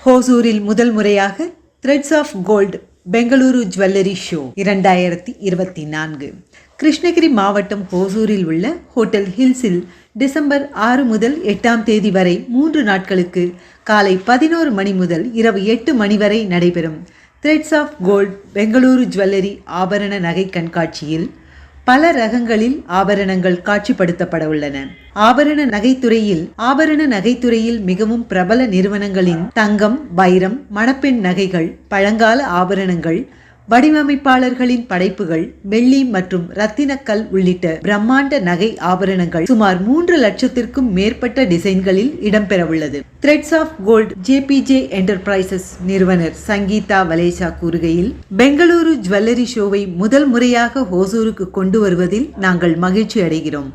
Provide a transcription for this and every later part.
ஹோசூரில் முதல் முறையாக threads of gold Bengaluru jewellery show 2024 Krishnagiri மாவட்டம் ஹோசூரில் உள்ள ஹோட்டல் ஹில்ஸில் டிசம்பர் 6 முதல் 8ஆம் தேதி வரை 3 நாட்களுக்கு காலை 11 மணி முதல் இரவு 8 மணி வரை நடைபெறும் threads of gold Bengaluru jewellery ஆபரண நகை கண்காட்சியில் பல ரகங்களில் ஆபரணங்கள் காட்சிப்படுத்தப்பட உள்ளன. ஆபரண நகைத்துறையில் மிகவும் பிரபல நிறுவனங்களின் தங்கம், வைரம், மணப்பெண் நகைகள், பழங்கால ஆபரணங்கள், வடிவமைப்பாளர்களின் படைப்புகள், வெள்ளி மற்றும் ரத்தினக்கல் உள்ளிட்ட பிரம்மாண்ட நகை ஆபரணங்கள் சுமார் 3 லட்சத்திற்கும் மேற்பட்ட டிசைன்களில் இடம்பெறவுள்ளது. Threads of gold JBJ enterprises நிறுவனர் சங்கீதா வலேசா கூறுகையில், பெங்களூரு ஜுவல்லரி ஷோவை முதல் முறையாக ஹோசூருக்கு கொண்டு வருவதில் நாங்கள் மகிழ்ச்சி அடைகிறோம்.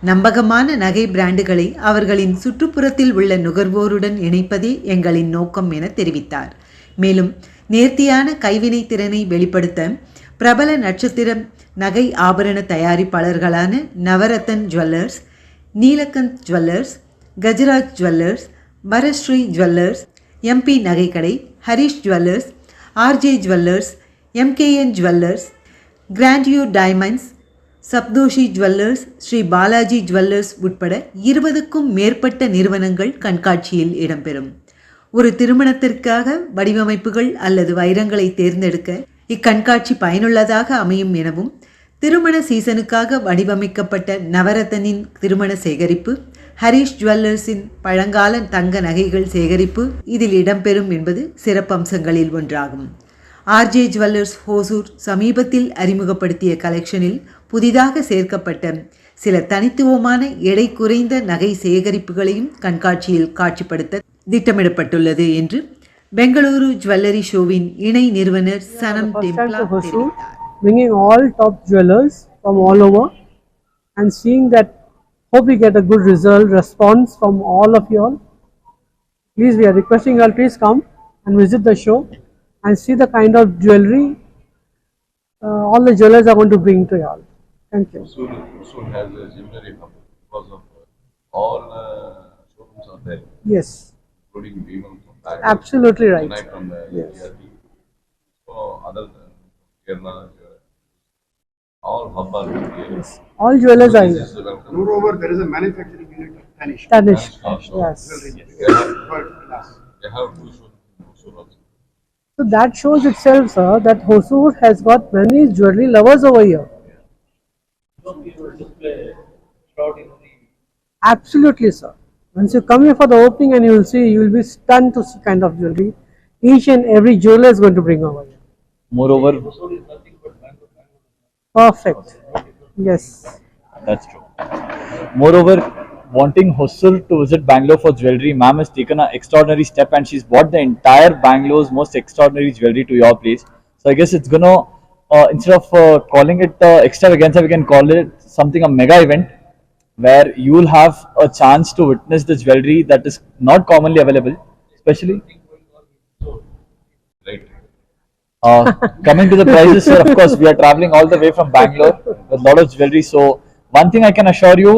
நம்பகமான நகை பிராண்டுகளை அவர்களின் சுற்றுப்புறத்தில் உள்ள நுகர்வோருடன் இணைப்பதே எங்களின் நோக்கம் என தெரிவித்தார். மேலும் நேர்த்தியான கைவினை திறனை வெளிப்படுத்த பிரபல நட்சத்திர நகை ஆபரண தயாரிப்பாளர்களான Navratan jewellers, Neelkanth jewellers, Gajraj jewellers, Varashree jewellers, MP நகைக்கடை, Harish jewellers, RJ jewellers, MKN jewellers, grandeur diamonds, Saptoshi jewellers, Sri Balaji jewellers உட்பட 20க்கும் மேற்பட்ட நிறுவனங்கள் கண்காட்சியில் இடம்பெறும். ஒரு திருமணத்திற்காக வடிவமைப்புகள் அல்லது வைரங்களை தேர்ந்தெடுக்க இக்கண்காட்சி பயனுள்ளதாக அமையும் எனவும், திருமண சீசனுக்காக வடிவமைக்கப்பட்ட நவரத்தனின் திருமண சேகரிப்பு, ஹரிஷ் ஜுவல்லர்ஸின் பழங்கால தங்க நகைகள் சேகரிப்பு இதில் இடம்பெறும் என்பது சிறப்பம்சங்களில் ஒன்றாகும். ஆர்ஜே ஜுவல்லர்ஸ் ஹோசூர் சமீபத்தில் அறிமுகப்படுத்திய கலெக்ஷனில் புதிதாக சேர்க்கப்பட்ட சில தனித்துவமான எடை குறைந்த நகை சேகரிப்புகளையும் கண்காட்சியில் காட்சிப்படுத்த திட்டமிடப்பட்டுள்ளது என்று பெங்களூரு ஜுவல்லரி ஷோவின் இணை நிறுவனர் சனம் டெம்ப்ளா தெரிவித்தார். Bringing all top jewelers from all over and seeing that, hope we get a good response from all of you all. Please, we are requesting you all, please come and visit the show and see the kind of jewelry all the jewelers are going to bring to you all. Thank you. Hosur has a jewelry hub because of all showrooms are there. Yes. Including Beeman from back. Absolutely right. Tonight from the yes. So other than Kerala, all hub are here. Yes. All jewelers are here. Moreover, there is a manufacturing unit of Tanishq. Tanishq. Yes. They have 2 showrooms in Hosur also. So that shows itself, sir, that Hosur has got many jewelry lovers over here. Absolutely, sir. Once you come here for the opening and you will see, you will be stunned to see kind of jewelry each and every jeweler is going to bring over here. Moreover, perfect. Yes, that's true. Moreover, wanting Hosur to visit Bangalore for jewelry, ma'am has taken an extraordinary step and she's bought the entire Bangalore's most extraordinary jewelry to your place. So I guess it's gonna, instead of calling it extravaganza, we can call it something a mega event where you will have a chance to witness the jewelry that is not commonly available, especially. Right. Coming to the prices, sir, of course, we are traveling all the way from Bangalore with a lot of jewelry. So one thing I can assure you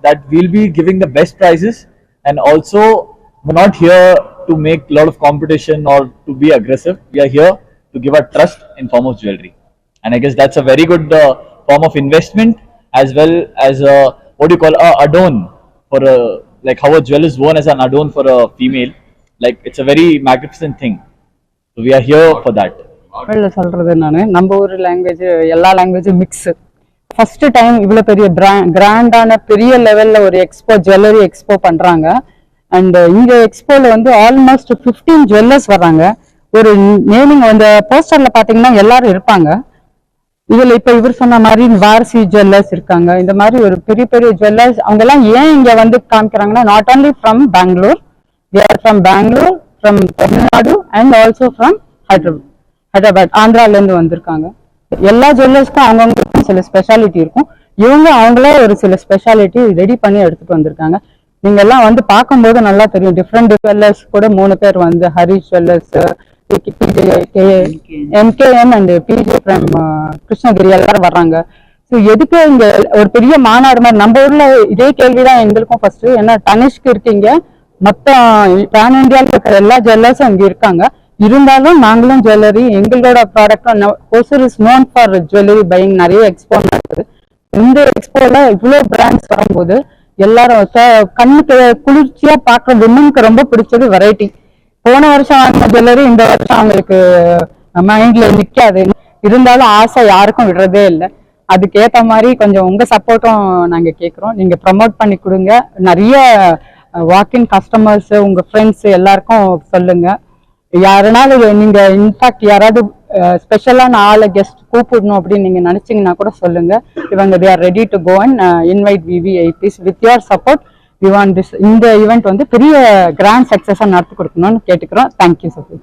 that we'll be giving the best prices, and also we're not here to make a lot of competition or to be aggressive. We are here to give our trust in form of jewelry, and I guess that's a very good form of investment, as well as what do you call adorn for a, like how a jewel is worn as an adorn for a female. Like it's a very magnificent thing. So we are here for that. சொல்றது நம்ம ஒரு language எல்லா லாங்குவேஜும் mix. First time இவ்வளவு பெரிய கிராண்டான பெரிய லெவல்ல ஒரு எக்ஸ்போ ஜுவல்லரி எக்ஸ்போ பண்றாங்க. அண்ட் இங்க எக்ஸ்போல ஆல்மோஸ்ட் 15 ஜுவல்லர்ஸ் வர்றாங்க. ஒரு நேமிங் அந்த போஸ்டர்ல பாத்தீங்கன்னா எல்லாரும் இருப்பாங்க. இதுல இப்ப இவர் சொன்ன மாதிரி வாரசி ஜுவல்லர்ஸ் இருக்காங்க. இந்த மாதிரி ஒரு பெரிய பெரிய ஜுவல்லர்ஸ் அவங்க எல்லாம் ஏன் இங்க காமிக்கிறாங்கன்னா, not only from Bangalore, they are from Bangalore, from Tamil Nadu and also from Hyderabad, ஆந்திரால இருந்து வந்திருக்காங்க. எல்லா ஜுவல்லர்ஸ்க்கும் அவங்கவுங்களுக்கு சில ஸ்பெஷாலிட்டி இருக்கும். இவங்க அவங்களே ஒரு சில ஸ்பெஷாலிட்டி ரெடி பண்ணி எடுத்துட்டு வந்திருக்காங்க. நீங்க எல்லாம் பார்க்கும்போது நல்லா தெரியும். டிஃப்ரெண்ட் ஜுவல்லர்ஸ் கூட 3 பேர் Harish jewellers, MKN and BJ from Krishnagiri எல்லாரும் வர்றாங்க. ஸோ எதுக்கு இங்க ஒரு பெரிய மாநாடு மாதிரி நம்ம ஊர்ல இதே கேள்விதான் எங்களுக்கும் ஃபர்ஸ்ட். ஏன்னா தனிஷ்க்கு இருக்கீங்க, மொத்த பேன் இந்தியாவில் இருக்கிற எல்லா ஜுவல்லர்ஸும் அங்கே இருக்காங்க. இருந்தாலும் நாங்களும் ஜுவல்லரி எங்களோட ப்ராடக்டும் Hosur is known for jewellery buying. நிறைய எக்ஸ்போ நடக்குது. இந்த எக்ஸ்போல இவ்வளோ பிராண்ட்ஸ் வரும்போது எல்லாரும் கண்ணுக்கு குளிர்ச்சியா பார்க்குற விமனுக்கு ரொம்ப பிடிச்சது வெரைட்டி. போன வருஷம் வாங்கின ஜுவல்லரி இந்த வருஷம் அவங்களுக்கு மைண்ட்ல நிக்காது. இருந்தாலும் ஆசை யாருக்கும் விடுறதே இல்லை. அதுக்கேற்ற மாதிரி கொஞ்சம் உங்க சப்போர்ட்டும் நாங்க கேட்குறோம். நீங்க ப்ரமோட் பண்ணி கொடுங்க. நிறைய வாக்கின் கஸ்டமர்ஸ் உங்க ஃப்ரெண்ட்ஸ் எல்லாருக்கும் சொல்லுங்க. யாருனாலும் நீங்க இன்ஃபேக்ட் யாராவது ஸ்பெஷலான ஆளை கெஸ்ட் கூப்பிடணும் அப்படின்னு நீங்க நினைச்சீங்கன்னா கூட சொல்லுங்க. இவங்க they are ready to go and invite VVIPs with your support. we want this இந்த ஈவெண்ட் வந்து பெரிய கிராண்ட் சக்சஸா நடத்தி கொடுக்கணும்னு கேட்டுக்கிறோம். தேங்க்யூ சஃபி.